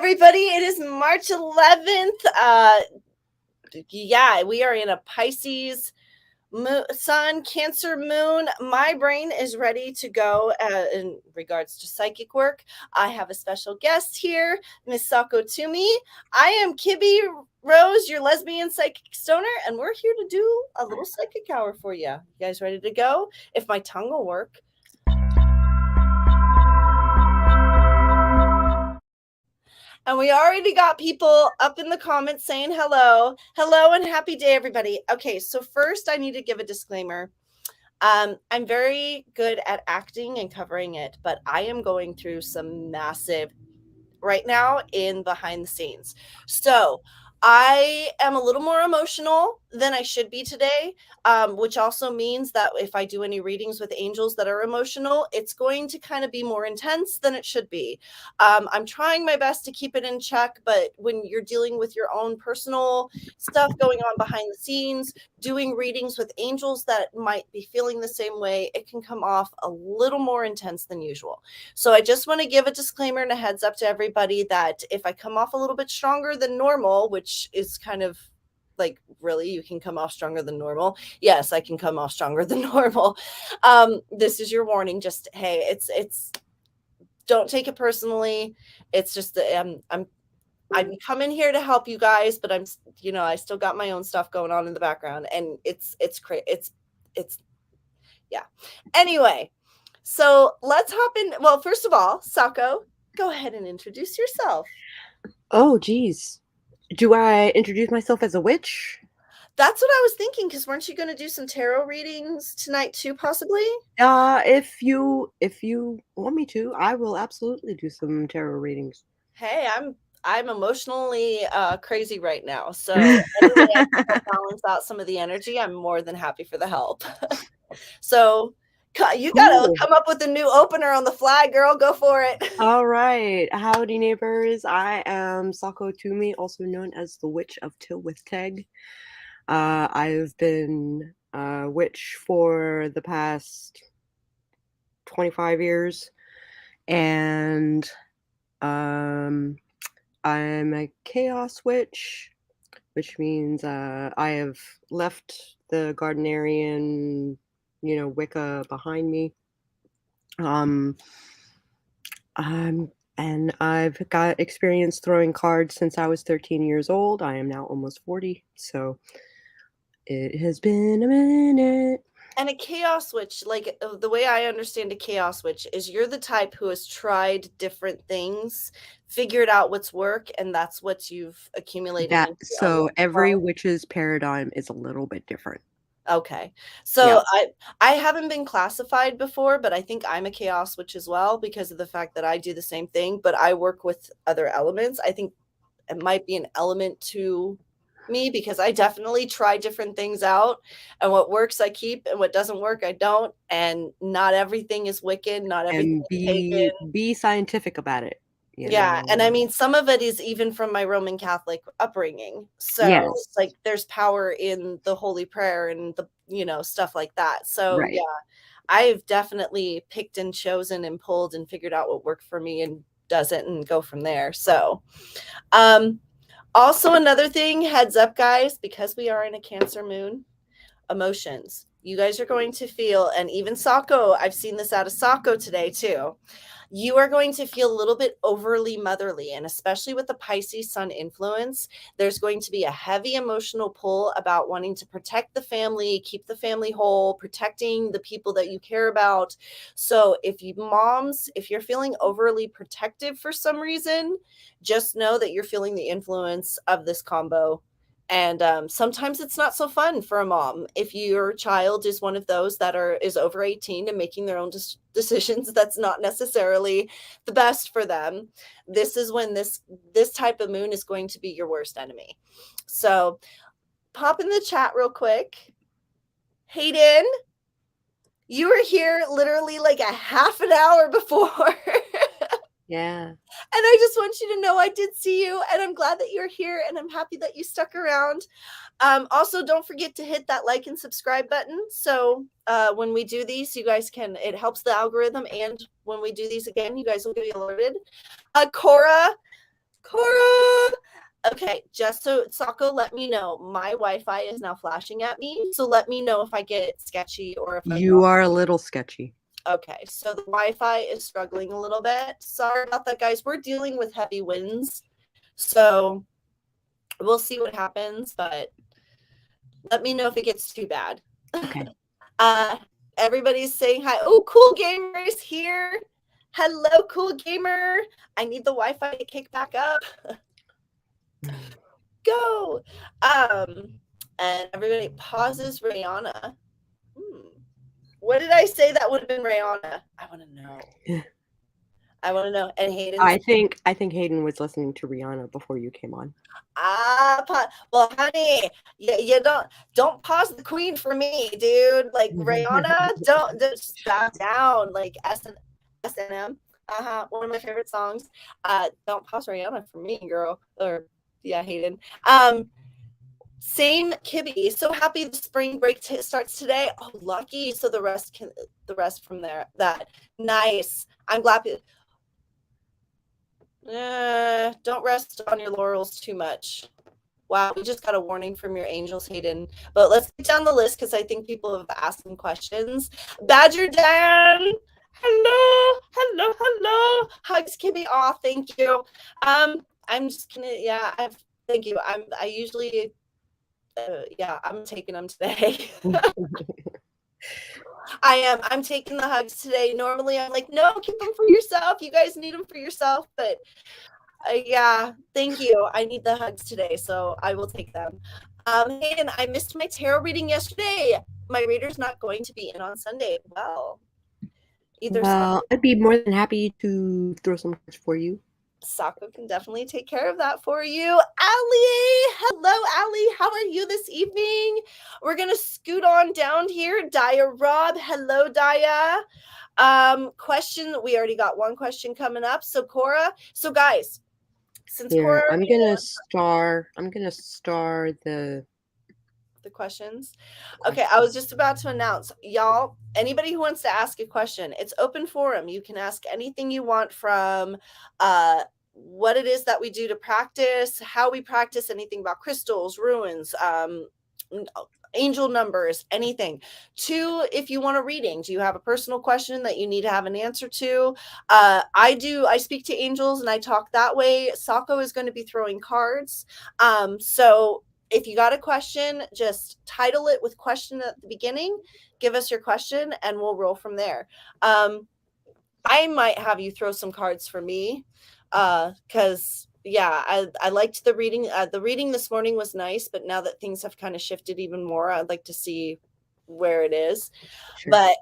everybody. It is March 11th. Yeah, we are in a Pisces sun, Cancer moon. My brain is ready to go in regards to psychic work. I have a special guest here, Miss SakoTumi. I am KibbyRose, your lesbian psychic stoner, and we're here to do a little psychic hour for you. You guys ready to go? If my tongue will work. And we already got people up in the comments saying hello. Hello and happy day, everybody. Okay, so first I need to give a disclaimer. I'm very good at acting and covering it, but I am going through some massive right now in behind the scenes. So I am a little more emotional than I should be today, which also means that if I do any readings with angels that are emotional, it's going to kind of be more intense than it should be. I'm trying my best to keep it in check, but when you're dealing with your own personal stuff going on behind the scenes, doing readings with angels that might be feeling the same way, it can come off a little more intense than usual. So I just want to give a disclaimer and a heads up to everybody that if I come off a little bit stronger than normal, which is kind of like, really, you can come off stronger than normal? Yes, I can come off stronger than normal. This is your warning. Just, hey, it's don't take it personally. It's just I'm coming here to help you guys, but I'm, I still got my own stuff going on in the background, and it's yeah. Anyway, so let's hop in. Well, first of all, Sako, go ahead and introduce yourself. Oh, geez. Do I introduce myself as a witch? That's what I was thinking, because weren't you going to do some tarot readings tonight too, possibly? If you want me to, I will absolutely do some tarot readings. Hey, I'm emotionally crazy right now, so any way I can help balance out some of the energy, I'm more than happy for the help. So you gotta come up with a new opener on the fly, girl. Go for it. All right. Howdy, neighbors. I am SakoTumi, also known as the Witch of Tilwith-Teg. I've been a witch for the past 25 years, and I'm a chaos witch, which means I have left the Gardenerian, Wicca behind me. And I've got experience throwing cards since I was 13 years old. I am now almost 40, so it has been a minute. And a chaos witch, like the way I understand a chaos witch, is you're the type who has tried different things, figured out what's work, and that's what you've accumulated. So every witch's paradigm is a little bit different. Okay. So yeah. I haven't been classified before, but I think I'm a chaos witch as well, because of the fact that I do the same thing, but I work with other elements. I think it might be an element to me, because I definitely try different things out, and what works I keep, and what doesn't work I don't, and not everything is wicked, not everything is pagan. Be scientific about it. Yeah, and I mean, some of it is even from my Roman Catholic upbringing. So yes. Like there's power in the Holy Prayer and the, stuff like that. So right. Yeah, I've definitely picked and chosen and pulled and figured out what worked for me and doesn't, and go from there. So, also another thing, heads up guys, because we are in a Cancer moon, emotions. You guys are going to feel, and even Sako, I've seen this out of Sako today too. You are going to feel a little bit overly motherly, and especially with the Pisces sun influence, there's going to be a heavy emotional pull about wanting to protect the family, keep the family whole, protecting the people that you care about. So if you're feeling overly protective for some reason, just know that you're feeling the influence of this combo. And sometimes it's not so fun for a mom. If your child is one of those that is over 18 and making their own decisions, that's not necessarily the best for them. This is when this type of moon is going to be your worst enemy. So pop in the chat real quick. Hayden, you were here literally like a half an hour before. Yeah. And I just want you to know I did see you, and I'm glad that you're here, and I'm happy that you stuck around. Also, don't forget to hit that like and subscribe button. So when we do these, you guys it helps the algorithm. And when we do these again, you guys will get alerted. Cora, Cora. Okay, just so Sako, let me know. My Wi-Fi is now flashing at me, so let me know if I get sketchy or if You are a little sketchy. Okay, so the Wi-Fi is struggling a little bit. Sorry about that, guys. We're dealing with heavy winds, so we'll see what happens, but let me know if it gets too bad. Okay. Everybody's saying hi. Oh, Cool Gamer is here. Hello, Cool Gamer. I need the Wi-Fi to kick back up. Go. And everybody pauses Rihanna. What did I say that would have been Rihanna? I want to know. I want to know. And Hayden. I think Hayden was listening to Rihanna before you came on. Well, honey, you don't pause the queen for me, dude. Like Rihanna, don't just bow down. Like S&M. One of my favorite songs. Don't pause Rihanna for me, girl. Or yeah, Hayden. Same Kibby. So happy the spring break starts today. Oh, lucky. So the rest from there. That nice. I'm glad. Don't rest on your laurels too much. Wow, we just got a warning from your angels, Hayden. But let's get down the list because I think people have asked some questions. Badger Dan, hello. Hugs, Kibby. Aw, thank you. I'm just gonna, thank you. I usually, I'm taking them today. I am. I'm taking the hugs today. Normally, I'm like, no, keep them for yourself. You guys need them for yourself, but. Yeah, thank you. I need the hugs today, so I will take them. Hayden, I missed my tarot reading yesterday. My reader's not going to be in on Sunday. Well, I'd be more than happy to throw some cards for you. Sako can definitely take care of that for you. Allie, hello, Allie. How are you this evening? We're gonna scoot on down here. Daya Rob, hello, Daya. Question. We already got one question coming up. So Cora. So guys. Since Cora, I'm gonna star the questions. Okay, I was just about to announce, y'all, anybody who wants to ask a question, it's open forum. You can ask anything you want from what it is that we do to practice, how we practice, anything about crystals, ruins, angel numbers, anything. Two, if you want a reading, do you have a personal question that you need to have an answer to? I speak to angels and I talk that way. Sako is going to be throwing cards. So if you got a question, just title it with question at the beginning, give us your question and we'll roll from there. I might have you throw some cards for me because I liked the reading. The reading this morning was nice, but now that things have kind of shifted even more, I'd like to see where it is. Sure. But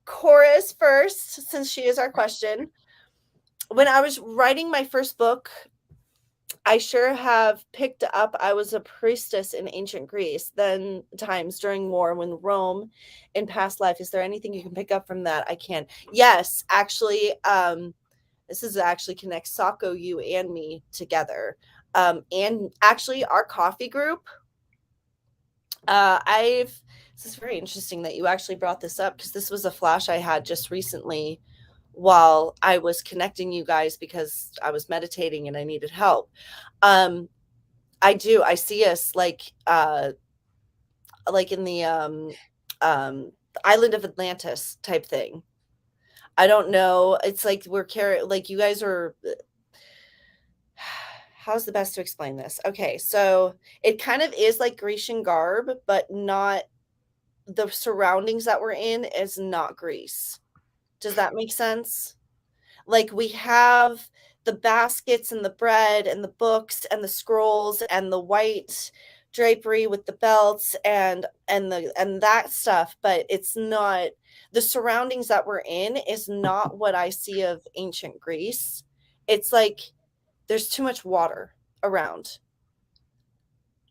Cora is first, since she is our question. When I was writing my first book, I sure have picked up, I was a priestess in ancient Greece, then times during war when Rome in past life. Is there anything you can pick up from that? I can. Yes, actually, this is actually connects Sako, you and me together. And actually our coffee group, this is very interesting that you actually brought this up because this was a flash I had just recently while I was connecting you guys because I was meditating and I needed help. I see us like in the island of Atlantis type thing. I don't know. It's like like you guys are. How's the best to explain this? Okay, so it kind of is like Grecian garb, but not the surroundings that we're in is not Greece. Does that make sense? Like we have the baskets and the bread and the books and the scrolls and the white drapery with the belts and that stuff, but it's not the surroundings that we're in is not what I see of ancient Greece. It's like there's too much water around.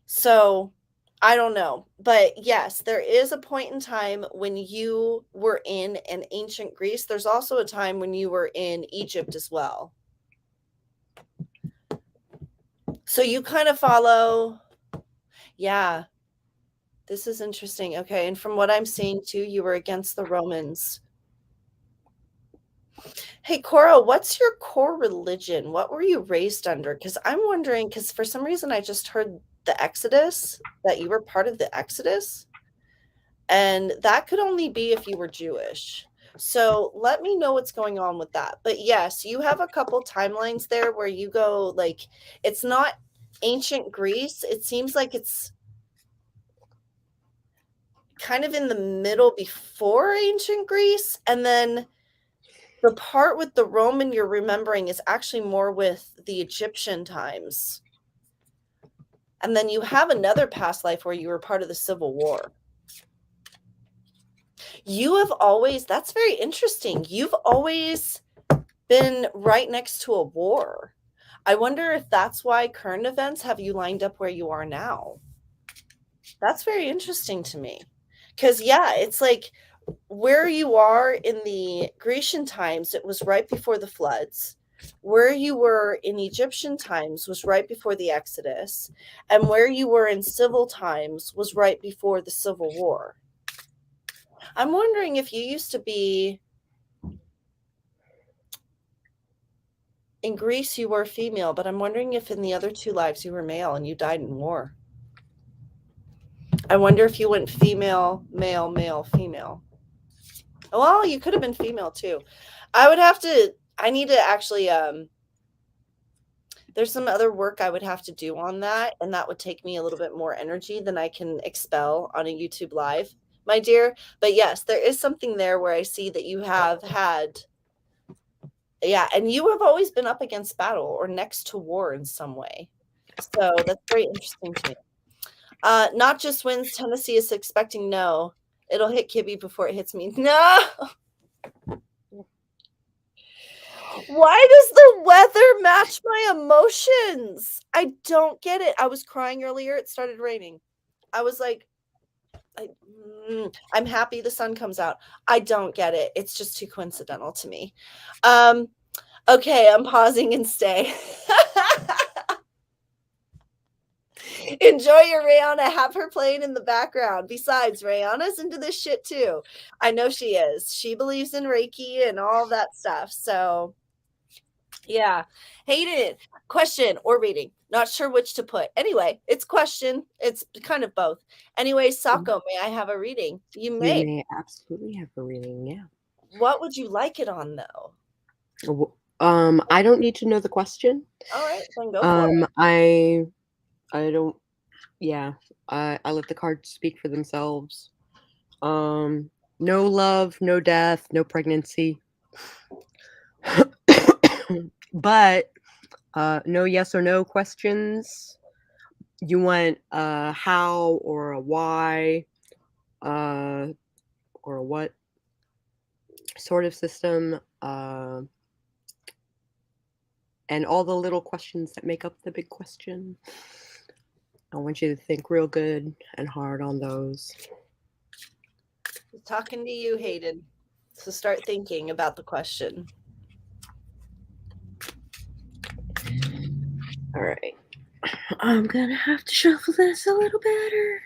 So I don't know, but yes, there is a point in time when you were in an ancient Greece. There's also a time when you were in Egypt as well. So you kind of follow. Yeah, this is interesting. Okay, and from what I'm seeing too, you were against the Romans. Hey, Cora, what's your core religion? What were you raised under? Because I'm wondering, because for some reason I just heard the Exodus, that you were part of the Exodus, and that could only be if you were Jewish. So let me know what's going on with that. But yes, you have a couple timelines there where you go, like, it's not ancient Greece. It seems like it's kind of in the middle before ancient Greece, and then the part with the Roman you're remembering is actually more with the Egyptian times. And then you have another past life where you were part of the Civil War. You have always, that's very interesting. You've always been right next to a war. I wonder if that's why current events have you lined up where you are now. That's very interesting to me. Because, yeah, it's like where you are in the Grecian times, it was right before the floods. Where you were in Egyptian times was right before the Exodus. And where you were in civil times was right before the Civil War. I'm wondering if you used to be in Greece, you were female, but I'm wondering if in the other two lives you were male and you died in war. I wonder if you went female, male, male, female. Well, you could have been female too. I need to actually, there's some other work I would have to do on that, and that would take me a little bit more energy than I can expel on a YouTube live, my dear. But yes, there is something there where I see that you have had, yeah, and you have always been up against battle or next to war in some way. So that's very interesting to me. Not just wins Tennessee is expecting, no. It'll hit Kibby before it hits me. No. Why does the weather match my emotions? I don't get it. I was crying earlier. It started raining. I was like, I'm happy the sun comes out. I don't get it. It's just too coincidental to me. Okay, I'm pausing and stay. Enjoy your Rihanna. Have her playing in the background. Besides, Rihanna's into this shit too. I know she is. She believes in Reiki and all that stuff. So, yeah. Hate it. Question or reading. Not sure which to put. Anyway, it's question. It's kind of both. Anyway, Sako, may I have a reading? You You may absolutely have a reading, yeah. What would you like it on, though? I don't need to know the question. All right, then go for it. I don't, yeah, I let the cards speak for themselves. No love, no death, no pregnancy. But no yes or no questions. You want a how or a why or a what sort of system, and all the little questions that make up the big question. I want you to think real good and hard on those. Talking to you, Hayden. So start thinking about the question. All right. I'm gonna have to shuffle this a little better.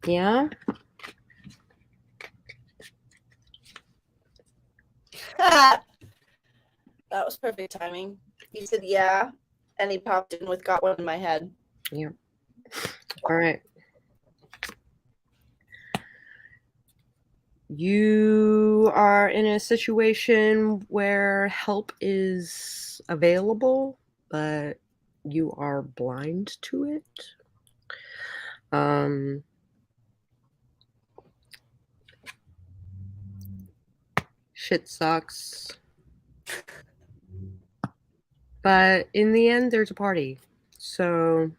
Yeah. That was perfect timing. He said, yeah, and he popped in with got one in my head. Yeah. All right. You are in a situation where help is available, but you are blind to it. Shit sucks. But in the end, there's a party. So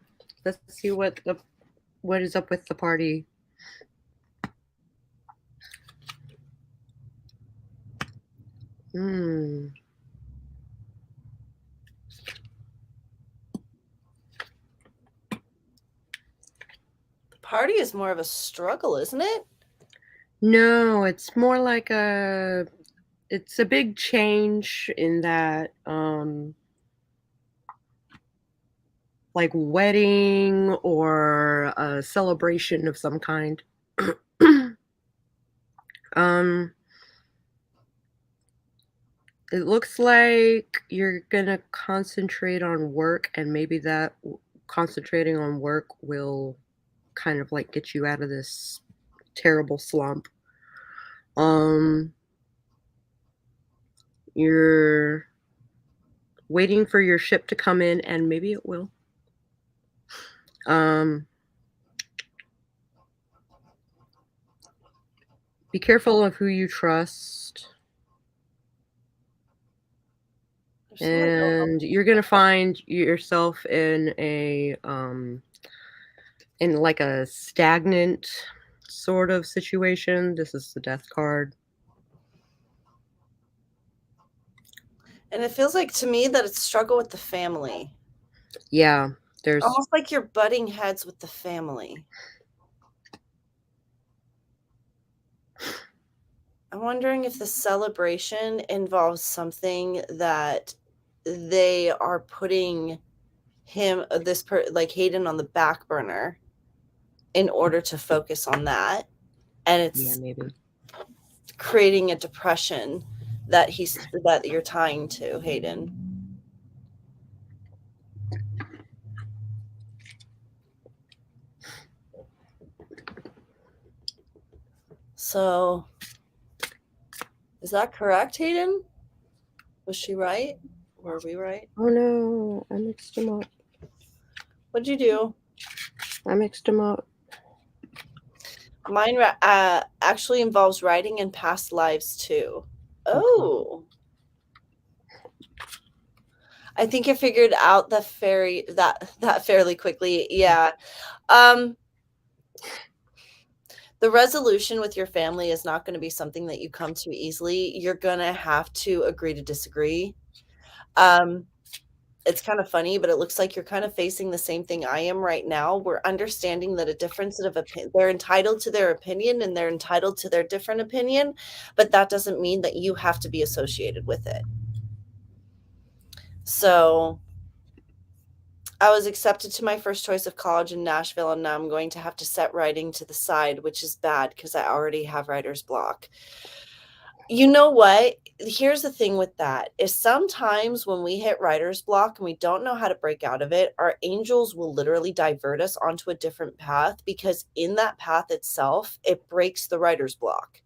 let's see what is up with the party. The party is more of a struggle, isn't it? No, it's more like it's a big change in that like wedding or a celebration of some kind. It looks like you're gonna concentrate on work, and maybe that concentrating on work will kind of like get you out of this terrible slump. You're waiting for your ship to come in, and maybe it will. Be careful of who you trust. And you're gonna find yourself in like a stagnant sort of situation. This is the Death card. And it feels like to me that it's struggle with the family. Yeah, there's almost like you're butting heads with the family. I'm wondering if the celebration involves something that they are putting him, like Hayden, on the back burner in order to focus on that, and it's maybe creating a depression that you're tying to Hayden. So, is that correct, Hayden? Was she right? Were we right? Oh no, I mixed them up. What'd you do? I mixed them up. Mine actually involves writing in past lives too. Oh. I think I figured out that fairly quickly. Yeah. The resolution with your family is not going to be something that you come to easily. You're going to have to agree to disagree. It's kind of funny, but it looks like you're kind of facing the same thing I am right now. We're understanding that a difference of opinion, they're entitled to their opinion and they're entitled to their different opinion, but that doesn't mean that you have to be associated with it. So I was accepted to my first choice of college in Nashville, and now I'm going to have to set writing to the side, which is bad because I already have writer's block. You know what? Here's the thing with that is sometimes when we hit writer's block and we don't know how to break out of it, our angels will literally divert us onto a different path because in that path itself, it breaks the writer's block.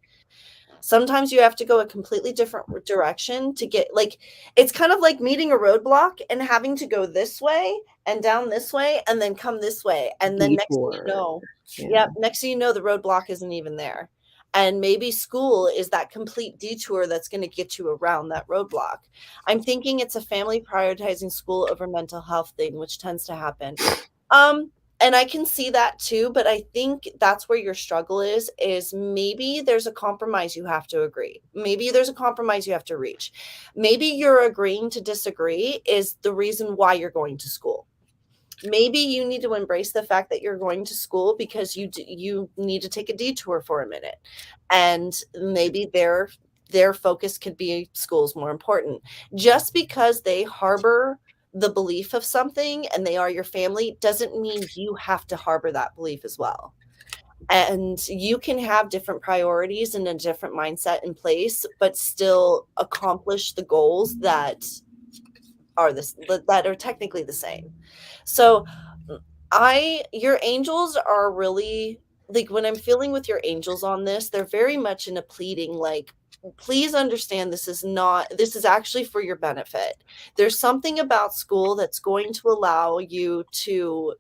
Sometimes you have to go a completely different direction to get, like, it's kind of like meeting a roadblock and having to go this way and down this way and then come this way. And then next thing you know, next thing you know, the roadblock isn't even there. And maybe school is that complete detour that's going to get you around that roadblock. I'm thinking it's a family prioritizing school over mental health thing, which tends to happen. And I can see that too, but I think that's where your struggle is maybe there's a compromise you have to agree. Maybe there's a compromise you have to reach. Maybe you're agreeing to disagree is the reason why you're going to school. Maybe you need to embrace the fact that you're going to school because you need to take a detour for a minute. And maybe their focus could be school's more important. Just because they harbor the belief of something and they are your family doesn't mean you have to harbor that belief as well. And you can have different priorities and a different mindset in place, but still accomplish the goals that are technically the same. So your angels are really, like, when I'm feeling with your angels on this, they're very much in a pleading, like, please understand this is actually for your benefit. There's something about school that's going to allow you to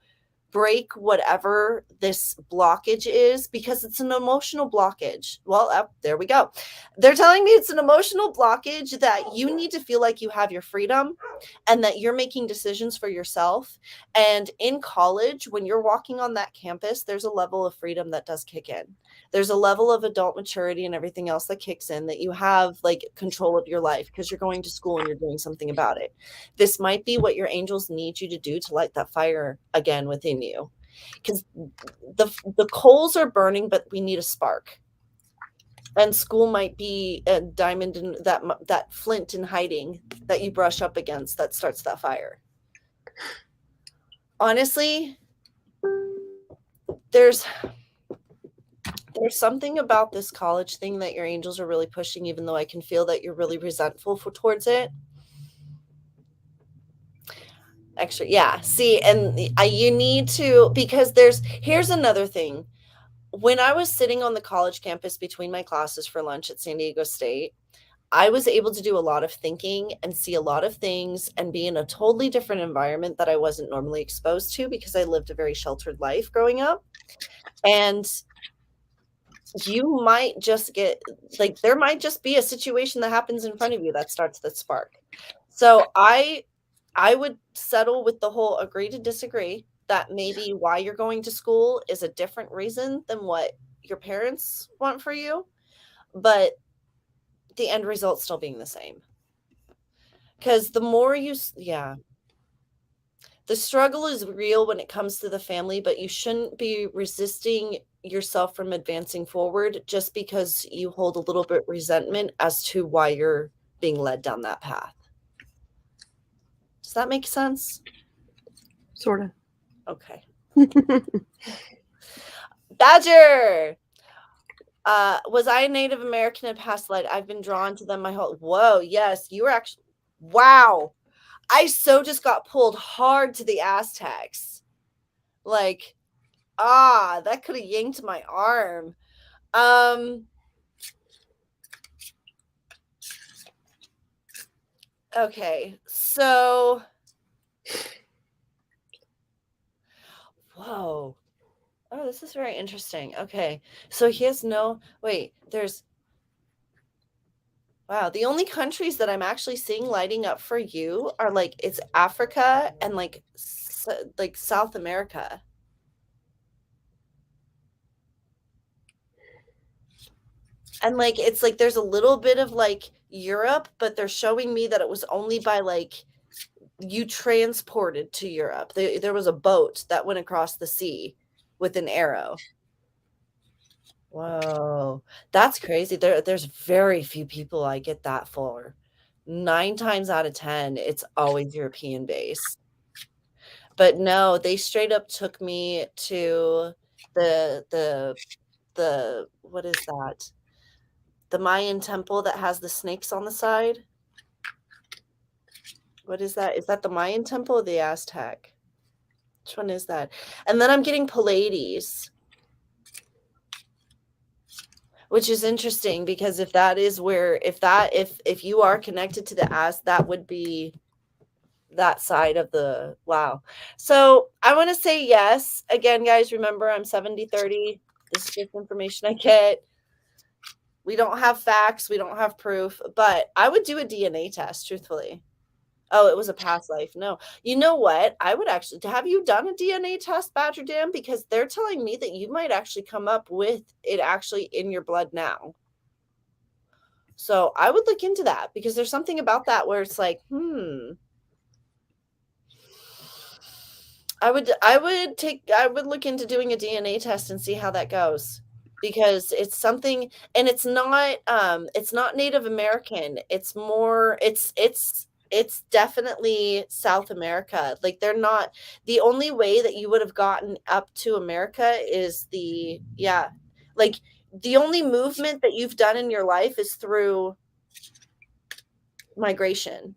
break whatever this blockage is because it's an emotional blockage. Well, there we go. They're telling me it's an emotional blockage that you need to feel like you have your freedom and that you're making decisions for yourself. And in college, when you're walking on that campus, there's a level of freedom that does kick in. There's a level of adult maturity and everything else that kicks in that you have like control of your life because you're going to school and you're doing something about it. This might be what your angels need you to do to light that fire again within you, because the coals are burning, but we need a spark. And school might be a diamond in that flint in hiding that you brush up against that starts that fire. honestly, there's something about this college thing that your angels are really pushing, even though I can feel that you're really resentful towards it. Extra, yeah. See, and you need to, because here's another thing. When I was sitting on the college campus between my classes for lunch at San Diego State, I was able to do a lot of thinking and see a lot of things and be in a totally different environment that I wasn't normally exposed to because I lived a very sheltered life growing up. And you might just get, like, there might just be a situation that happens in front of you that starts that spark. So I would settle with the whole agree to disagree, that maybe why you're going to school is a different reason than what your parents want for you, but the end result still being the same. Because the more the struggle is real when it comes to the family, but you shouldn't be resisting yourself from advancing forward just because you hold a little bit resentment as to why you're being led down that path. Does that make sense? Sort of. Okay. Badger! Was I a Native American in past life? I've been drawn to them my whole... Whoa, yes, you were actually... Wow! I so just got pulled hard to the Aztecs. Like, that could have yanked my arm. Okay, so... Whoa. Oh, this is very interesting. Okay, so he has no... Wait, there's... Wow, the only countries that I'm actually seeing lighting up for you are, like, it's Africa and, like South America. And, like, it's like there's a little bit of, like, Europe, but they're showing me that it was only by, like, you transported to Europe. There was a boat that went across the sea with an arrow. Whoa, that's crazy. There's very few people I get that for. 9 times out of 10, it's always European based. But no, they straight up took me to the what is that? The Mayan temple that has the snakes on the side. What is that? Is that the Mayan temple or the Aztec? Which one is that? And then I'm getting Pleiades, which is interesting because if that is where, if you are connected to the that would be that side of the... Wow. So I want to say yes. Again, guys, remember I'm 70-30. This is just information I get. We don't have facts. We don't have proof, but I would do a DNA test, truthfully. Oh, it was a past life. No. You know what? I would actually... Have you done a DNA test, Badger Dam? Because they're telling me that you might actually come up with it actually in your blood now. So I would look into that because there's something about that where it's like, I would look into doing a DNA test and see how that goes, because it's something, and it's not Native American. It's more, it's definitely South America. Like, they're not... The only way that you would have gotten up to America is the only movement that you've done in your life is through migration.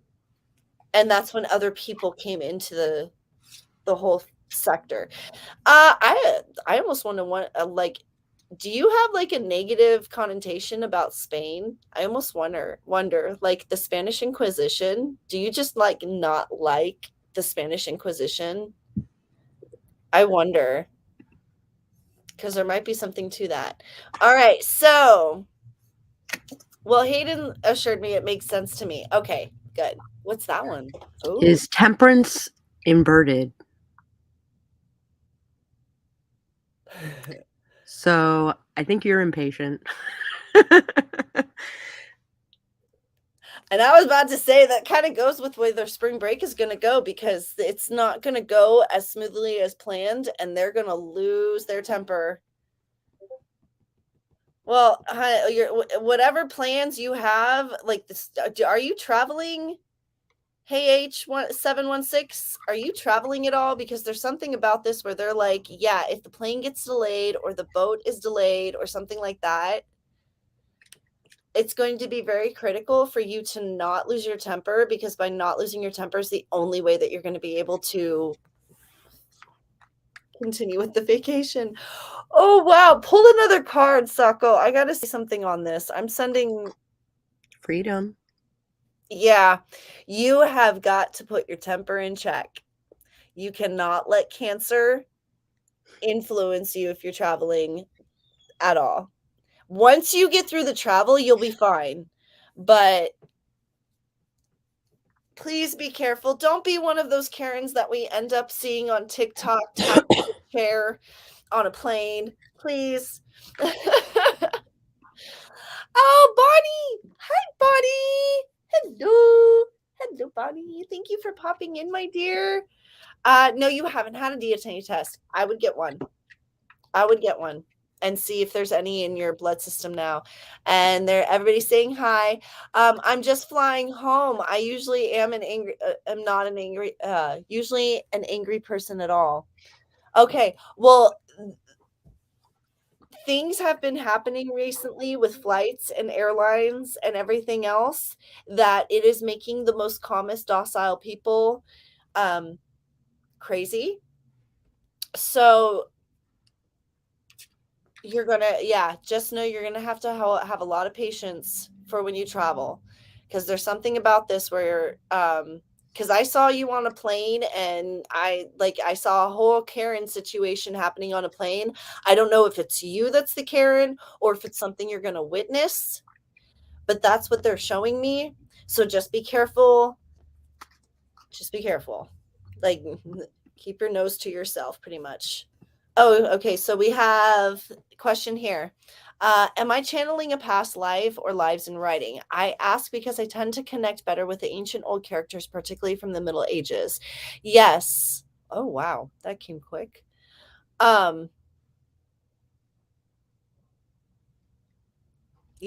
And that's when other people came into the whole sector. I almost want to do you have like a negative connotation about Spain? I almost wonder like the Spanish Inquisition. Do you just like not like the Spanish Inquisition? I wonder, because there might be something to that. All right, so, well, Hayden assured me it makes sense to me. Okay, good. What's that one? Ooh. Is temperance inverted? So I think you're impatient. And I was about to say that kind of goes with where their spring break is going to go, because it's not going to go as smoothly as planned, and they're going to lose their temper. Well, whatever plans you have, like this, are you traveling? Hey H716, are you traveling at all? Because there's something about this where they're like, yeah, if the plane gets delayed or the boat is delayed or something like that, it's going to be very critical for you to not lose your temper, because by not losing your temper is the only way that you're going to be able to continue with the vacation. Oh, wow. Pull another card, Sako. I got to say something on this. I'm sending Freedom. Yeah, you have got to put your temper in check. You cannot let Cancer influence you if you're traveling at all. Once you get through the travel, you'll be fine. But please be careful. Don't be one of those Karens that we end up seeing on TikTok tapping the chair on a plane. Please. Oh, Bonnie! Hi, Bonnie! Hello! Hello, Bonnie. Thank you for popping in, my dear. No, you haven't had a DNA test. I would get one. I would get one and see if there's any in your blood system now. And everybody's saying hi. I'm just flying home. I usually am not an angry, usually an angry person at all. Okay, well, things have been happening recently with flights and airlines and everything else that it is making the most calmest, docile people crazy. So you're gonna, just know you're gonna have to have a lot of patience for when you travel, because there's something about this where because I saw you on a plane, and I saw a whole Karen situation happening on a plane. I don't know if it's you that's the Karen or if it's something you're gonna witness, but that's what they're showing me. So just be careful. Just be careful. Like, keep your nose to yourself, pretty much. Oh, okay. So we have a question here. Am I channeling a past life or lives in writing? I ask because I tend to connect better with the ancient old characters, particularly from the Middle Ages. Yes. Oh, wow. That came quick. You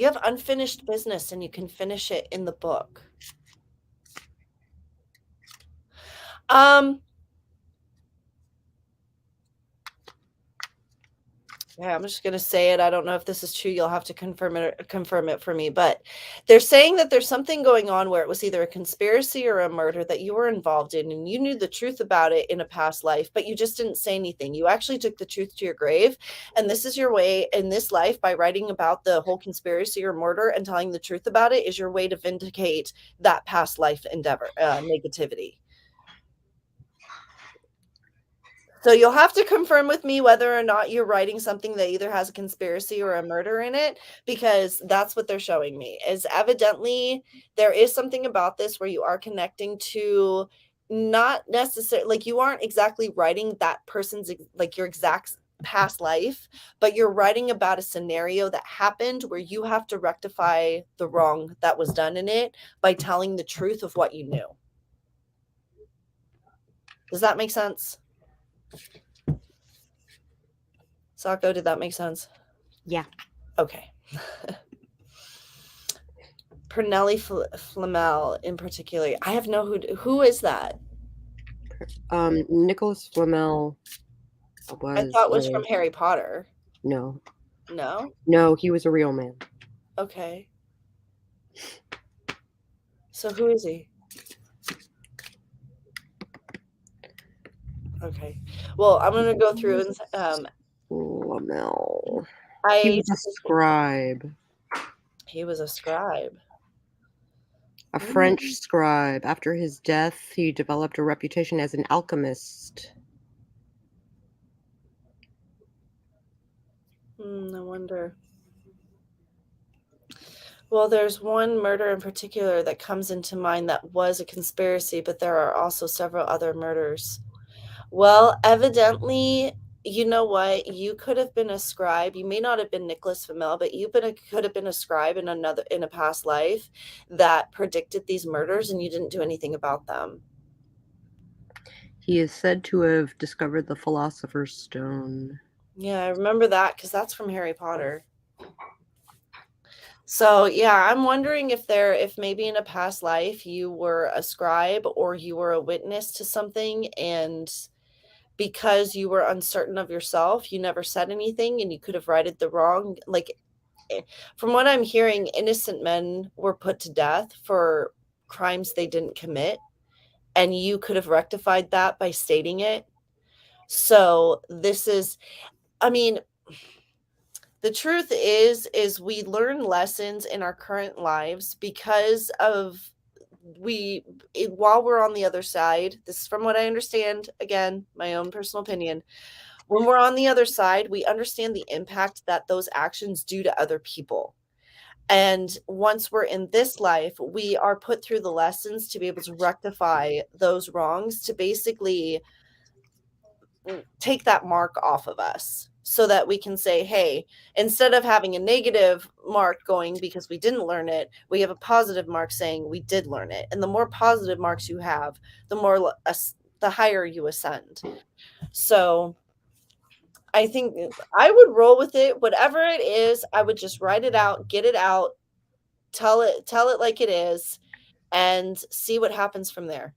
have unfinished business and you can finish it in the book. Yeah, I'm just gonna say it. I don't know if this is true. You'll have to confirm it for me. But they're saying that there's something going on where it was either a conspiracy or a murder that you were involved in, and you knew the truth about it in a past life, but you just didn't say anything. You actually took the truth to your grave, and this is your way in this life, by writing about the whole conspiracy or murder and telling the truth about it, is your way to vindicate that past life endeavor, negativity. So you'll have to confirm with me whether or not you're writing something that either has a conspiracy or a murder in it, because that's what they're showing me. Is evidently there is something about this where you are connecting to, not necessarily, like, you aren't exactly writing that person's, like, your exact past life, but you're writing about a scenario that happened where you have to rectify the wrong that was done in it by telling the truth of what you knew. Does that make sense? Sako, did that make sense? Yeah. Okay. Pernelli Flamel in particular. I have no who is that? Nicholas Flamel was. I thought was from Harry Potter. No. No? No, he was a real man. Okay. So who is he? Okay. Well, I'm gonna go through and Flamel. he He was a scribe. He was a scribe. A French scribe. After his death, he developed a reputation as an alchemist. I wonder. Well, there's one murder in particular that comes into mind that was a conspiracy, but there are also several other murders. Well, evidently, you know what? You could have been a scribe. You may not have been Nicholas Flamel, but could have been a scribe in a past life that predicted these murders, and you didn't do anything about them. He is said to have discovered the Philosopher's Stone. Yeah, I remember that because that's from Harry Potter. So yeah, I'm wondering if maybe in a past life you were a scribe or you were a witness to something, and because you were uncertain of yourself, you never said anything and you could have righted the wrong. Like, from what I'm hearing, innocent men were put to death for crimes they didn't commit, and you could have rectified that by stating it. So this is, I mean, the truth is we learn lessons in our current lives because of while we're on the other side. This is from what I understand, again, my own personal opinion. When we're on the other side, we understand the impact that those actions do to other people. And once we're in this life, we are put through the lessons to be able to rectify those wrongs, to basically take that mark off of us, so that we can say, hey, instead of having a negative mark going because we didn't learn it, we have a positive mark saying we did learn it. And the more positive marks you have, the higher you ascend. So I think I would roll with it. Whatever it is, I would just write it out, get it out, tell it like it is, and see what happens from there.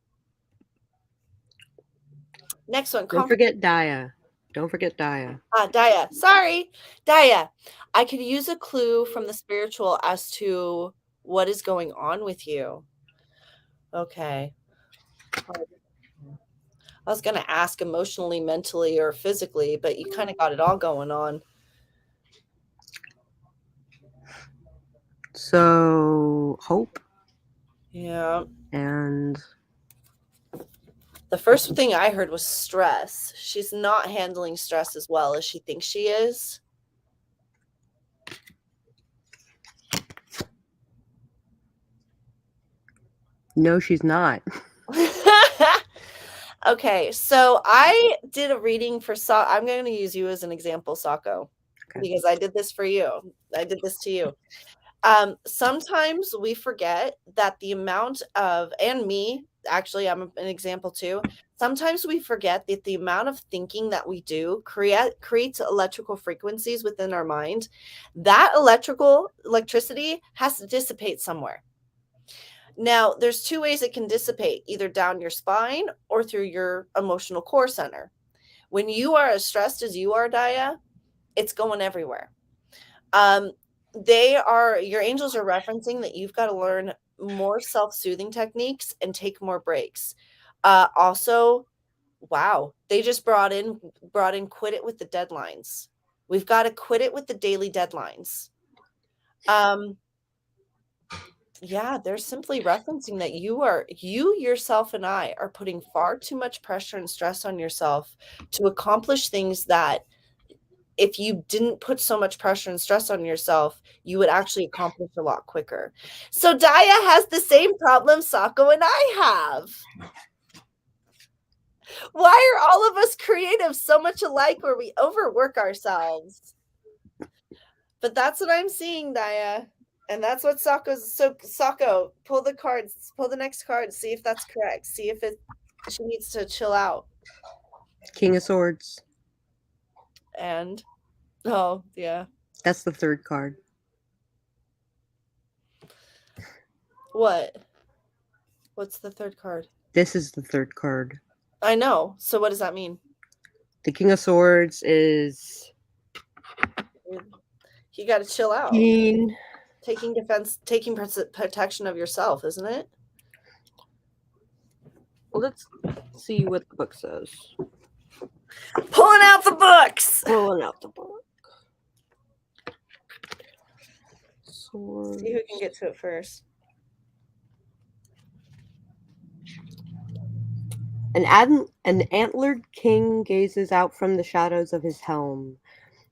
Next one. Don't forget Daya. Don't forget Daya. Daya. Sorry. Daya. I could use a clue from the spiritual as to what is going on with you. Okay. I was going to ask emotionally, mentally, or physically, but you kind of got it all going on. So, hope. Yeah. And the first thing I heard was stress. She's not handling stress as well as she thinks she is. No, she's not. Okay, so I did a reading for I'm going to use you as an example, Sako, because I did this for you. I did this to you. Sometimes we forget that the amount of, and me, actually, I'm an example too. Sometimes we forget that the amount of thinking that we do creates electrical frequencies within our mind. That electricity has to dissipate somewhere. Now, there's two ways it can dissipate, either down your spine or through your emotional core center. When you are as stressed as you are, Daya, it's going everywhere. Your angels are referencing that you've got to learn more self-soothing techniques and take more breaks. Also, wow, they just brought in quit it with the deadlines. We've got to quit it with the daily deadlines. Yeah, they're simply referencing that you yourself and I are putting far too much pressure and stress on yourself to accomplish things that, if you didn't put so much pressure and stress on yourself, you would actually accomplish a lot quicker. So Daya has the same problem Sako and I have. Why are all of us creatives so much alike where we overwork ourselves? But that's what I'm seeing, Daya. And that's what Sako, pull the cards, pull the next card, see if that's correct. See if she needs to chill out. King of Swords. And oh, yeah. That's the third card. What? What's the third card? This is the third card. I know. So what does that mean? The King of Swords is, you got to chill out. Taking protection of yourself, isn't it? Well, let's see what the book says. Pulling out the books. Pulling out the book. Swords. See who can get to it first. An antlered king gazes out from the shadows of his helm.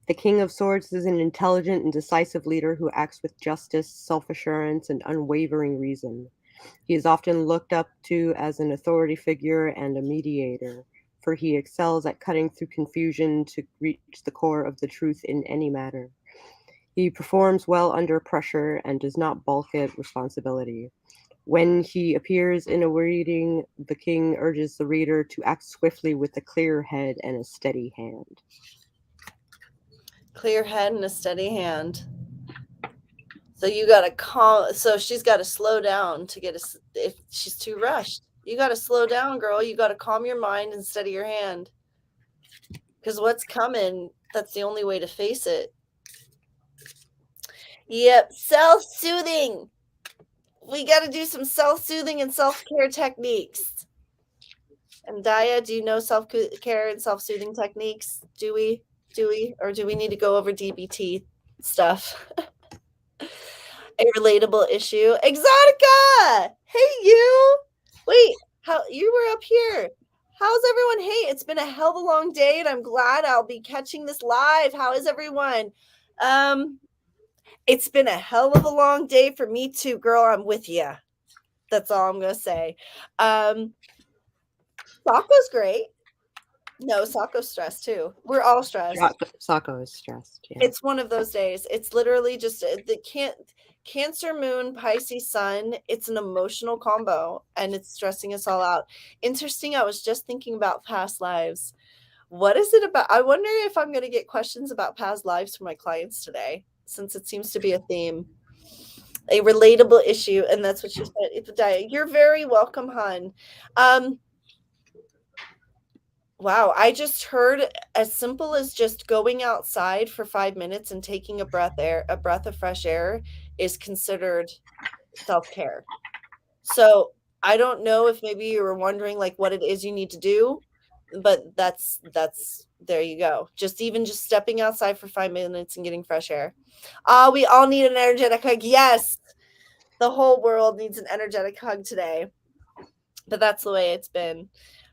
The King of Swords is an intelligent and decisive leader who acts with justice, self-assurance, and unwavering reason. He is often looked up to as an authority figure and a mediator, for he excels at cutting through confusion to reach the core of the truth in any matter. He performs well under pressure and does not balk at responsibility. When he appears in a reading, the king urges the reader to act swiftly with a clear head and a steady hand. Clear head and a steady hand. So you gotta calm. So she's got to slow down to get a. If she's too rushed, you got to slow down, girl. You got to calm your mind and steady your hand. Because what's coming? That's the only way to face it. Yep, self-soothing. We got to do some self-soothing and self-care techniques. And Daya, do you know self-care and self-soothing techniques? Do we? Or do we need to go over DBT stuff? A relatable issue. Exotica! Hey, you! Wait, how you were up here? How's everyone? Hey, it's been a hell of a long day, and I'm glad I'll be catching this live. How is everyone? It's been a hell of a long day for me too, girl. I'm with you. That's all I'm gonna say. Sako's great. No, Sako's stressed too. We're all stressed. Sako is stressed. Yeah. It's one of those days. It's literally just the Cancer Moon, Pisces Sun. It's an emotional combo, and it's stressing us all out. Interesting. I was just thinking about past lives. What is it about? I wonder if I'm going to get questions about past lives from my clients today, since it seems to be a theme. A relatable issue, and that's what you said. You're very welcome, hon. Wow, I just heard as simple as just going outside for 5 minutes and taking a breath of fresh air is considered self-care. So I don't know if maybe you were wondering like what it is you need to do, but that's there you go. Just stepping outside for 5 minutes and getting fresh air. We all need an energetic hug. Yes, the whole world needs an energetic hug today. But that's the way it's been.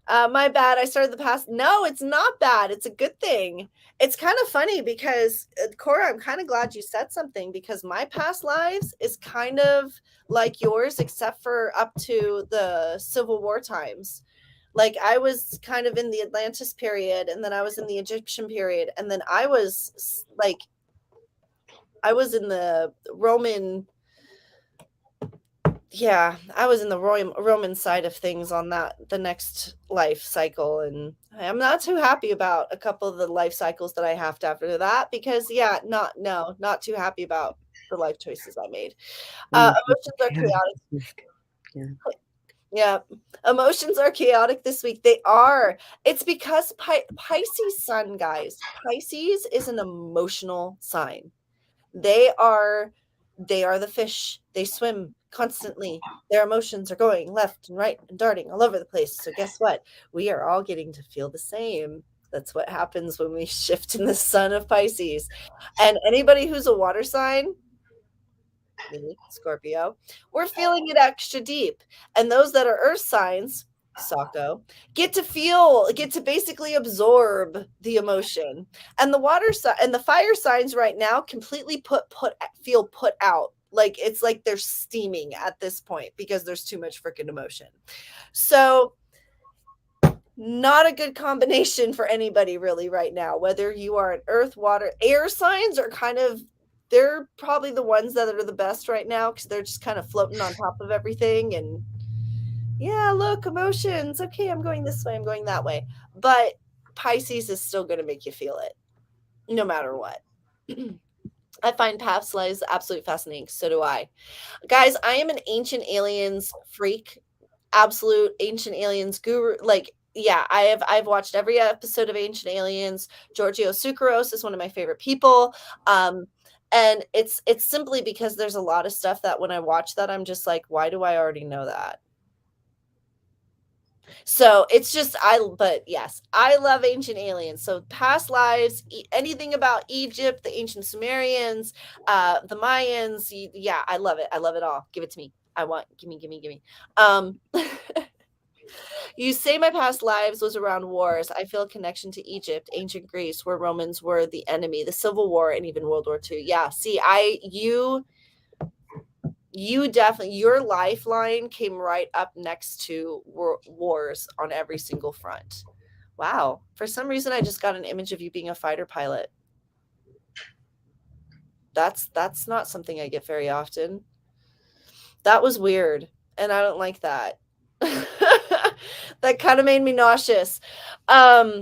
My bad. I started the past. No, it's not bad. It's a good thing. It's kind of funny because, Cora, I'm kind of glad you said something because my past lives is kind of like yours, except for up to the Civil War times. Like I was kind of in the Atlantis period, and then I was in the Egyptian period, and then I was in the Roman. Yeah, I was in the Roman side of things on the next life cycle, and I'm not too happy about a couple of the life cycles that I have to after that because not too happy about the life choices I made. Emotions are chaotic. Yeah, emotions are chaotic this week. They are. It's because Pisces sun, guys. Pisces is an emotional sign. They are the fish. They swim constantly. Their emotions are going left and right and darting all over the place. So guess what? We are all getting to feel the same. That's what happens when we shift in the sun of Pisces. And anybody who's a water sign, me, Scorpio, we're feeling it extra deep. And those that are earth signs, Sako, get to basically absorb the emotion. And the water and the fire signs right now completely feel put out. Like it's like they're steaming at this point because there's too much freaking emotion. So not a good combination for anybody really right now, whether you are an earth, water, air signs are they're probably the ones that are the best right now because they're just kind of floating on top of everything. And yeah, look, emotions. Okay, I'm going this way, I'm going that way. But Pisces is still going to make you feel it no matter what. I find past lives absolutely fascinating. So do I. Guys, I am an Ancient Aliens freak. Absolute Ancient Aliens guru. Like, yeah, I've watched every episode of Ancient Aliens. Giorgio Tsoukalos is one of my favorite people. And it's simply because there's a lot of stuff that when I watch that, I'm just like, why do I already know that? So it's just but yes, I love Ancient Aliens. So past lives, anything about Egypt, the ancient Sumerians, the Mayans, yeah, I love it. I love it all. Give it to me. I want, give me. You say my past lives was around wars. I feel a connection to Egypt, ancient Greece, where Romans were the enemy, the Civil War, and even World War II. Yeah, see, you definitely, your lifeline came right up next to wars on every single front. Wow. For some reason, I just got an image of you being a fighter pilot. That's not something I get very often. That was weird, and I don't like that. That kind of made me nauseous. Because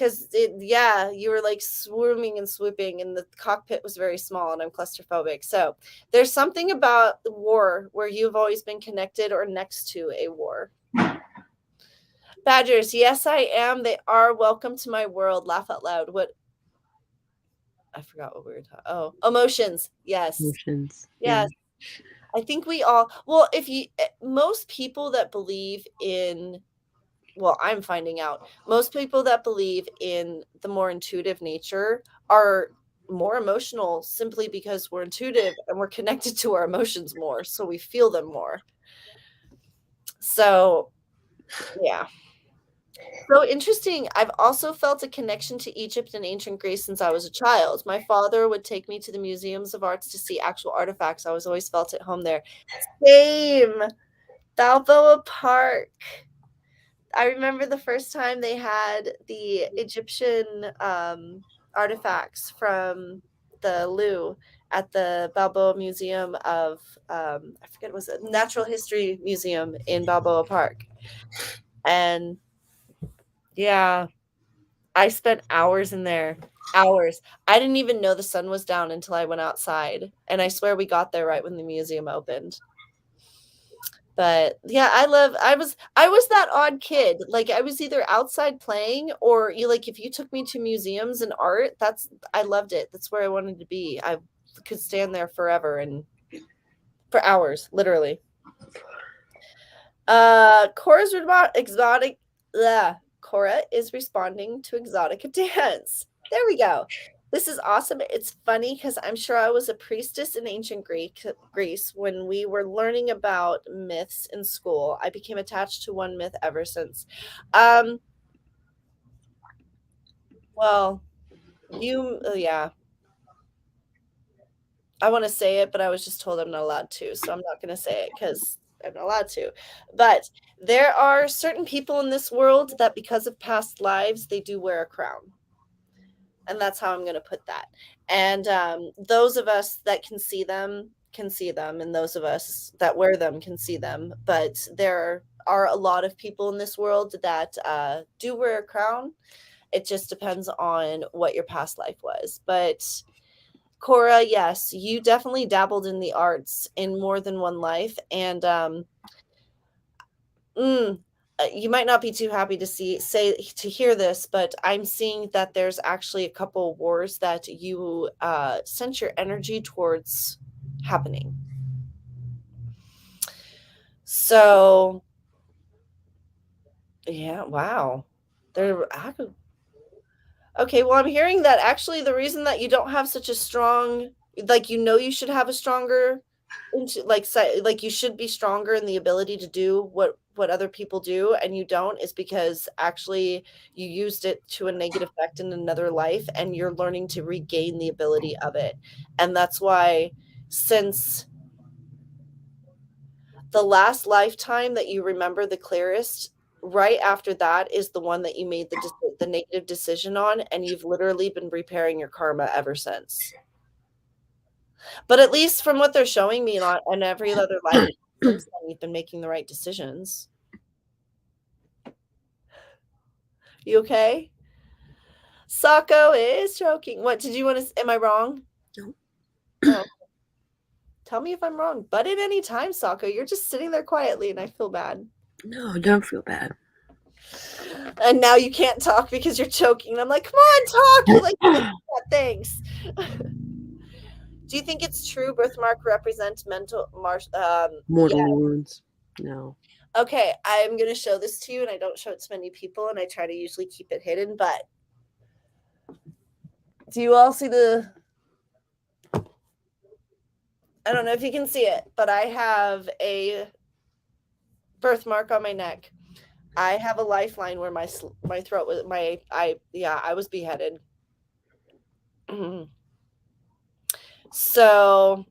because you were like swarming and swooping, and the cockpit was very small, and I'm claustrophobic. So there's something about the war where you've always been connected or next to a war. Badgers, yes, I am. They are welcome to my world. Laugh out loud. What? I forgot what we were talking. Oh, emotions. Yes. Emotions. Yes. Yeah. I think we all, well, most people that believe in, well, I'm finding out, most people that believe in the more intuitive nature are more emotional simply because we're intuitive and we're connected to our emotions more. So we feel them more. So, yeah. So interesting. I've also felt a connection to Egypt and ancient Greece since I was a child. My father would take me to the museums of arts to see actual artifacts. I was always felt at home there. Same. Balboa Park. I remember the first time they had the Egyptian artifacts from the Louvre at the Balboa Museum of, I forget, was it Natural History Museum in Balboa Park. And yeah, I spent hours in there. Hours. I didn't even know the sun was down until I went outside. And I swear we got there right when the museum opened. But yeah, I was that odd kid. Like I was either outside playing or if you took me to museums and art, I loved it. That's where I wanted to be. I could stand there forever and for hours, literally. Cora's exotic. Cora is responding to exotic dance. There we go. This is awesome. It's funny because I'm sure I was a priestess in ancient Greece when we were learning about myths in school. I became attached to one myth ever since. Well, yeah. I want to say it, but I was just told I'm not allowed to, so I'm not going to say it because I'm not allowed to. But there are certain people in this world that because of past lives, they do wear a crown. And that's how I'm going to put that. And those of us that can see them, and those of us that wear them can see them. But there are a lot of people in this world that do wear a crown. It just depends on what your past life was. But Cora, yes, you definitely dabbled in the arts in more than one life. And you might not be too happy to hear this, but I'm seeing that there's actually a couple wars that you sent your energy towards happening. So, yeah, wow. Okay, well, I'm hearing that actually the reason that you don't have such a strong, you should have a stronger, you should be stronger in the ability to do what other people do, and you don't, is because actually you used it to a negative effect in another life, and you're learning to regain the ability of it. And that's why, since the last lifetime that you remember the clearest, right after that is the one that you made the negative decision on, and you've literally been repairing your karma ever since. But at least from what they're showing me on every other life since then, you've been making the right decisions. You okay? Sako is joking. What did you want to? Am I wrong? No. Oh. Tell me if I'm wrong. But at any time, Sako, you're just sitting there quietly, and I feel bad. No, don't feel bad. And now you can't talk because you're choking. And I'm like, come on, talk. You're like, yeah, thanks. Do you think it's true birthmark represents mortal wounds? No. Okay, I'm going to show this to you, and I don't show it to many people, and I try to usually keep it hidden, but do you all see I don't know if you can see it, but I have a birthmark on my neck. I have a lifeline where my throat was I was beheaded. So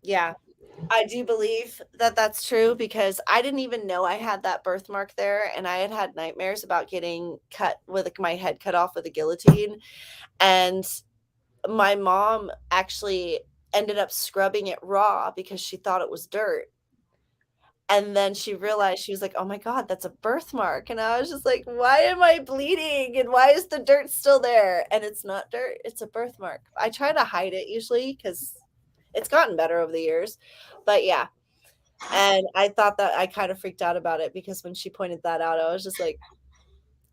yeah, I do believe that that's true because I didn't even know I had that birthmark there, and I had nightmares about getting cut with my head cut off with a guillotine. And my mom actually ended up scrubbing it raw because she thought it was dirt. And then she realized, she was like, oh my God, that's a birthmark. And I was just like, why am I bleeding? And why is the dirt still there? And it's not dirt, it's a birthmark. I try to hide it usually because it's gotten better over the years. But yeah. And I thought that I kind of freaked out about it because when she pointed that out, I was just like,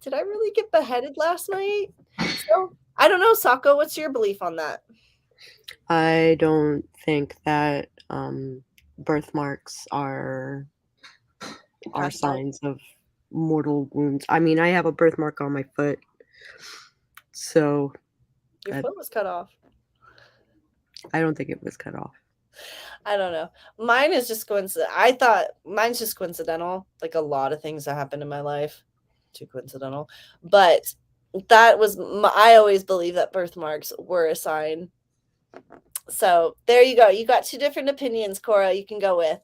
did I really get beheaded last night? So I don't know, Sako, what's your belief on that? I don't think that birthmarks are signs of mortal wounds. I mean, I have a birthmark on my foot, so your foot was cut off. I don't think it was cut off. I don't know. Mine is just coincidental. I thought mine's just coincidental. Like a lot of things that happened in my life, too coincidental. But that was I always believe that birthmarks were a sign. So there you go. You got two different opinions, Cora. You can go with.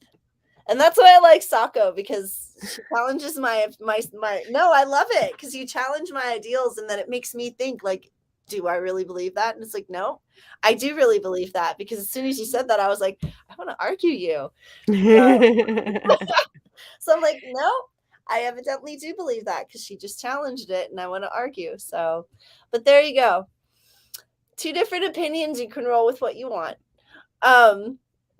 And that's why I like Sako, because she challenges my no, I love it because you challenge my ideals, and then it makes me think, like, do I really believe that? And it's like, no, I do really believe that, because as soon as you said that, I was like, I want to argue you. So I'm like, no, I evidently do believe that because she just challenged it and I want to argue. So, but there you go. Two different opinions. You can roll with what you want.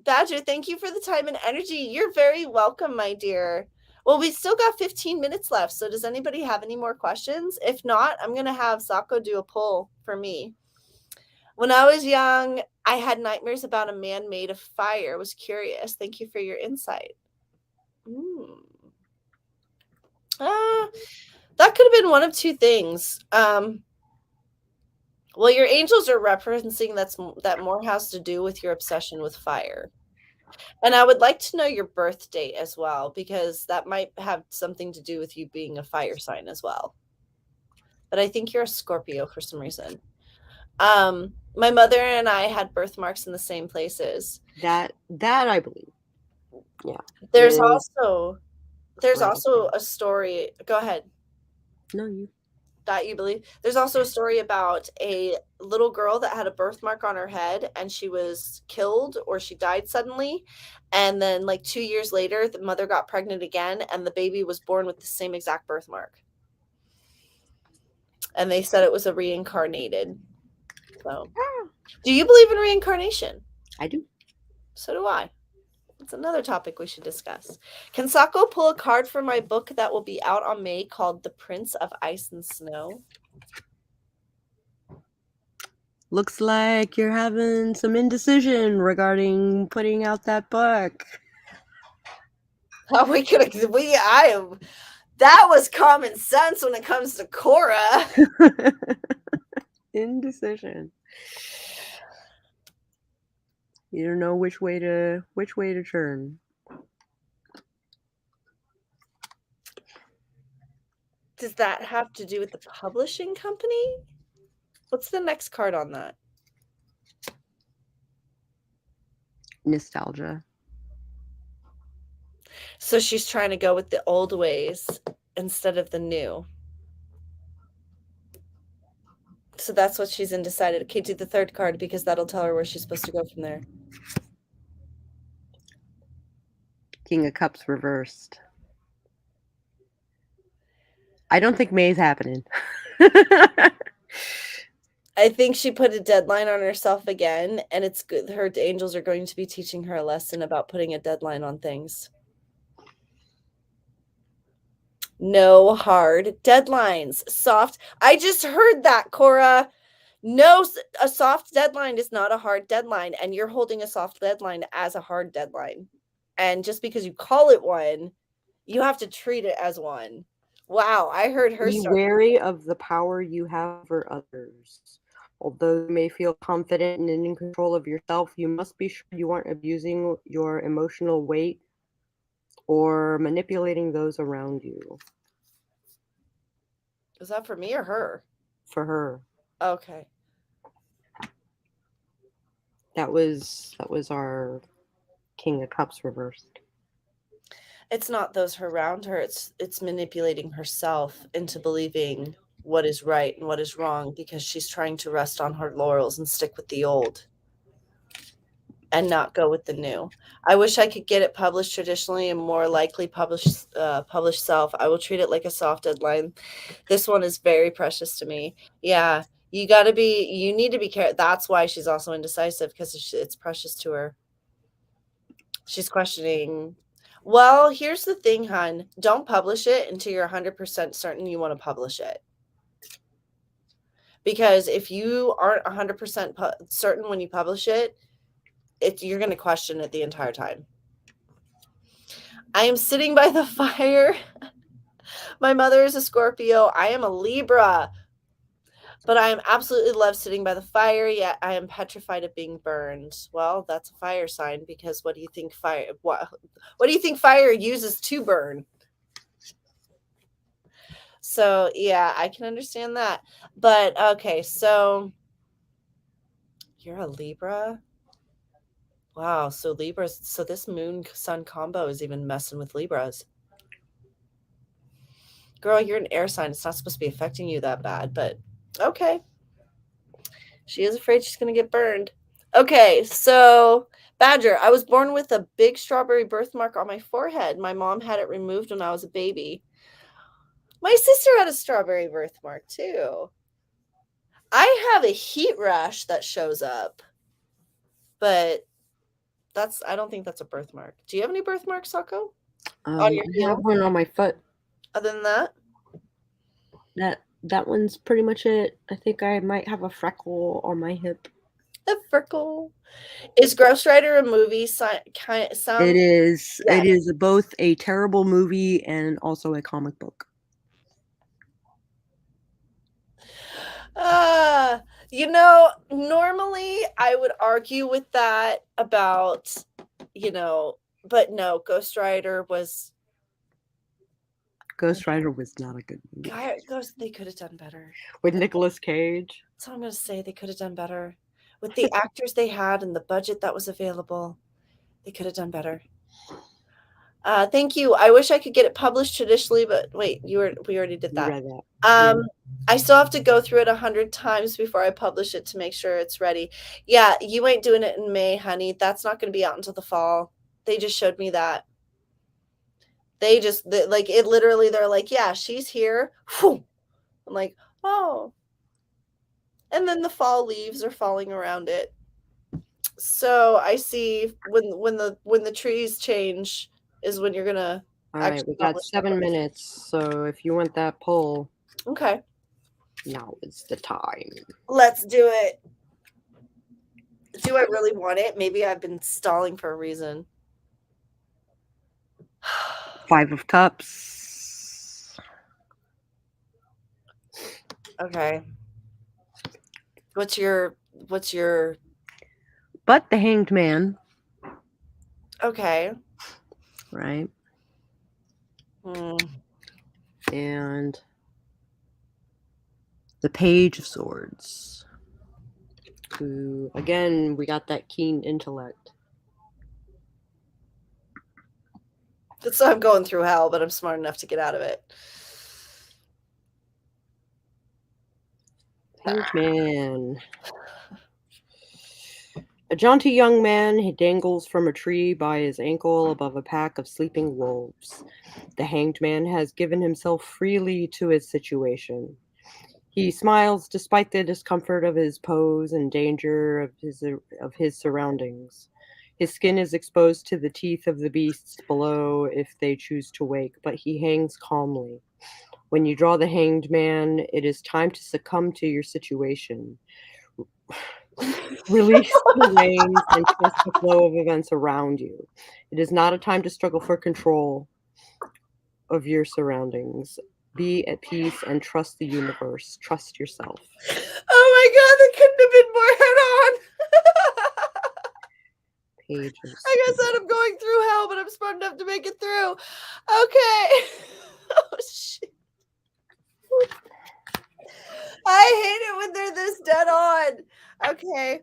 Badger, thank you for the time and energy. You're very welcome, my dear. Well, we still got 15 minutes left. So does anybody have any more questions? If not, I'm going to have Sako do a poll for me. When I was young, I had nightmares about a man made of fire. Was curious. Thank you for your insight. That could have been one of two things. Well, your angels are referencing that more has to do with your obsession with fire. And I would like to know your birth date as well, because that might have something to do with you being a fire sign as well. But I think you're a Scorpio for some reason. My mother and I had birthmarks in the same places. That I believe. Yeah. There's also a story. Go ahead. No, you. That you believe. There's also a story about a little girl that had a birthmark on her head, and she was killed, or she died suddenly, and then like 2 years later the mother got pregnant again, and the baby was born with the same exact birthmark, and they said it was a reincarnated. So do you believe in reincarnation? I do. So do I. It's another topic we should discuss. Can Sako pull a card for my book that will be out on May called The Prince of Ice and Snow? Looks like you're having some indecision regarding putting out that book. Oh, that was common sense when it comes to Cora. Indecision. You don't know which way to turn. Does that have to do with the publishing company? What's the next card on that? Nostalgia. So she's trying to go with the old ways instead of the new. So that's what she's undecided. Okay, do the third card, because that'll tell her where she's supposed to go from there. King of Cups reversed. I don't think May's happening. I think she put a deadline on herself again, and it's good. Her angels are going to be teaching her a lesson about putting a deadline on things. No hard deadlines. Soft. I just heard that, Cora. No, a soft deadline is not a hard deadline, and you're holding a soft deadline as a hard deadline. And just because you call it one, you have to treat it as one. Wow, I heard her. Be wary of the power you have over others. Although you may feel confident and in control of yourself, you must be sure you aren't abusing your emotional weight or manipulating those around you. Is that for me or her? For her. Okay. That was our King of Cups reversed. It's not those around her. It's manipulating herself into believing what is right and what is wrong, because she's trying to rest on her laurels and stick with the old. and not go with the new. I wish I could get it published traditionally and more likely published self. I will treat it like a soft deadline. This one is very precious to me. Yeah, you need to be careful. That's why she's also indecisive, because it's precious to her. She's questioning. Well, here's the thing, hon. Don't publish it until you're 100% certain you want to publish it. Because if you aren't 100% certain when you publish it, you're going to question it the entire time. I am sitting by the fire. My mother is a Scorpio. I am a Libra. But I am absolutely love sitting by the fire, yet I am petrified of being burned. Well, that's a fire sign, because what do you think fire uses to burn? So, yeah, I can understand that. But okay, so you're a Libra? Wow, so this moon sun combo is even messing with Libras. Girl, you're an air sign. It's not supposed to be affecting you that bad, but okay. She is afraid she's going to get burned. Okay, so Badger, I was born with a big strawberry birthmark on my forehead. My mom had it removed when I was a baby. My sister had a strawberry birthmark too. I have a heat rash that shows up, but I don't think that's a birthmark. Do you have any birthmarks, Sako? On your I have one on my foot. Other than that? That one's pretty much it. I think I might have a freckle on my hip. A freckle. Is Ghost Rider a movie? It is. Yes. It is both a terrible movie and also a comic book. Normally I would argue with that about, but no, Ghost Rider was not a good movie. They could have done better. With Nicolas Cage? That's what I'm going to say. They could have done better. With the actors they had and the budget that was available, they could have done better. Thank you. I wish I could get it published traditionally, but wait, we already did that. You read that. I still have to go through it 100 times before I publish it to make sure it's ready. Yeah, you ain't doing it in May, honey. That's not going to be out until the fall. They just showed me that. They're like, yeah, she's here. Whew. I'm like, oh. And then the fall leaves are falling around it. So I see when the trees change is when you're gonna. All right, we got 7 minutes. So if you want that poll, okay, now is the time. Let's do it. Do I really want it? Maybe I've been stalling for a reason. 5 of Cups. Okay. What's your But the Hanged Man. Okay. Right. And the Page of Swords. Who, again, we got that keen intellect. So I'm going through hell, but I'm smart enough to get out of it. Hanged Man. A jaunty young man, he dangles from a tree by his ankle above a pack of sleeping wolves. The Hanged Man has given himself freely to his situation. He smiles despite the discomfort of his pose and danger of his surroundings. His skin is exposed to the teeth of the beasts below if they choose to wake, but he hangs calmly. When you draw the Hanged Man, it is time to succumb to your situation. Release the reins and trust the flow of events around you. It is not a time to struggle for control of your surroundings. Be at peace and trust the universe. Trust yourself. Oh my God, that couldn't have been more head on. Pages. Like I said, I'm going through hell, but I'm smart enough to make it through. Okay. Oh shit. I hate it when they're this dead on. Okay.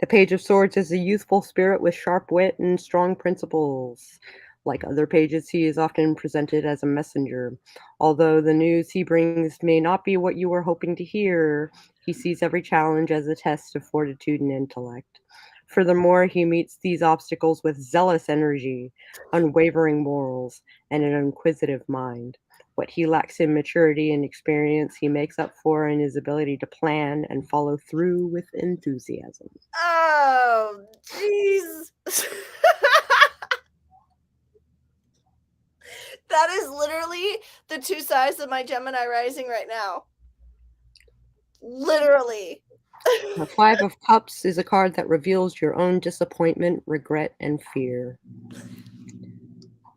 The Page of Swords is a youthful spirit with sharp wit and strong principles. Like other pages, he is often presented as a messenger. Although the news he brings may not be what you were hoping to hear, He sees every challenge as a test of fortitude and intellect. Furthermore, he meets these obstacles with zealous energy, unwavering morals, and an inquisitive mind. What he lacks in maturity and experience, he makes up for in his ability to plan and follow through with enthusiasm. Oh, jeez. That is literally the two sides of my Gemini rising right now. Literally. The Five of Cups is a card that reveals your own disappointment, regret, and fear.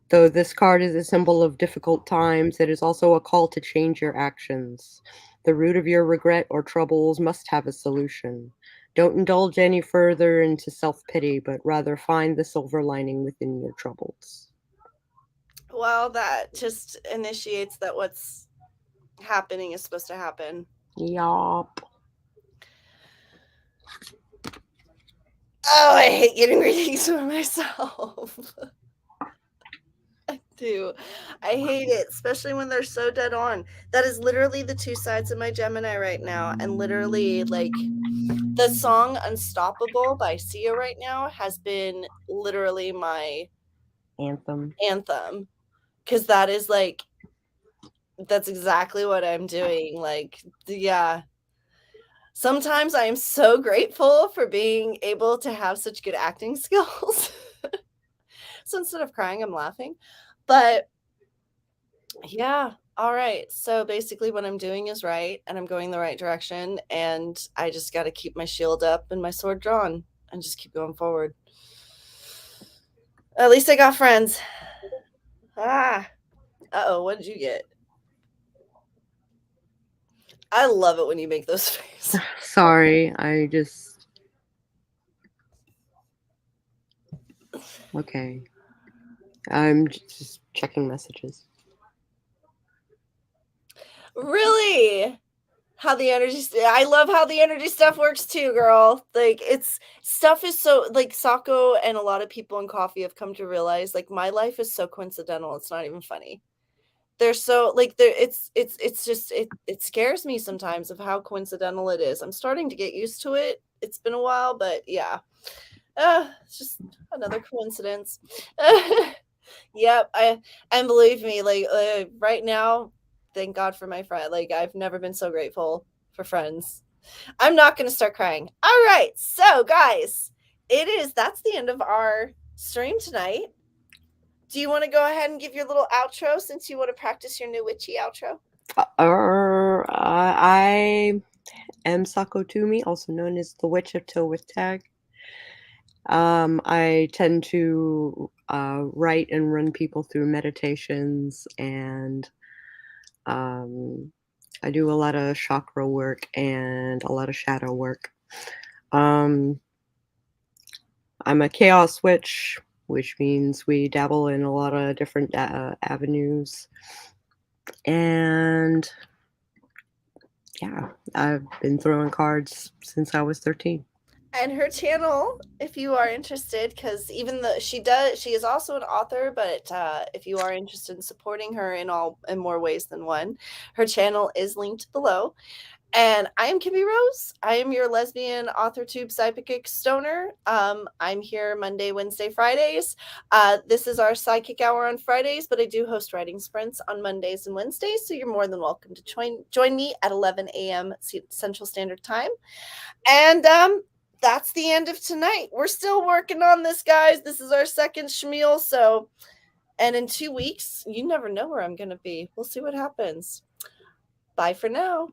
Though this card is a symbol of difficult times, it is also a call to change your actions. The root of your regret or troubles must have a solution. Don't indulge any further into self-pity, but rather find the silver lining within your troubles. Well, that just initiates that what's happening is supposed to happen. Yup. Oh, I hate getting readings for myself. I do. I hate it, especially when they're so dead on. That is literally the two sides of my Gemini right now. And literally, like, the song Unstoppable by Sia right now has been literally my Anthem. Because that is like, that's exactly what I'm doing. Like, yeah. Sometimes I am so grateful for being able to have such good acting skills. So instead of crying, I'm laughing. But yeah, all right. So basically, what I'm doing is right, and I'm going the right direction, and I just got to keep my shield up and my sword drawn and just keep going forward. At least I got friends. Uh-oh, what did you get? I love it when you make those faces. Sorry, I just... Okay. I'm just checking messages. Really? How the energy I love how the energy stuff works too, girl. Like, it's stuff is so, like, Sako and a lot of people in coffee have come to realize, like, my life is so coincidental, it's not even funny. They're so, like, they're it's just it scares me sometimes of how coincidental it is. I'm starting to get used to it. It's been a while, but yeah. It's just another coincidence. Yep, and believe me, like, right now, thank God for my friend. Like, I've never been so grateful for friends. I'm not going to start crying. All right, so guys, that's the end of our stream tonight. Do you want to go ahead and give your little outro since you want to practice your new witchy outro? I am SakoTumi, also known as the Witch of Till with Tag. I tend to write and run people through meditations, and I do a lot of chakra work and a lot of shadow work. I'm a chaos witch, which means we dabble in a lot of different avenues. And yeah, I've been throwing cards since I was 13. And her channel, if you are interested, because even though she is also an author, but if you are interested in supporting her in more ways than one, her channel is linked below. And I am KibbyRose. I am your lesbian Authortube psychic stoner. I'm here Monday, Wednesday, Fridays. This is our psychic hour on Fridays, but I do host writing sprints on Mondays and Wednesdays, so you're more than welcome to join me at 11 a.m. Central Standard Time. And that's the end of tonight. We're still working on this, guys. This is our second schmeal, so, and in 2 weeks, you never know where I'm going to be. We'll see what happens. Bye for now.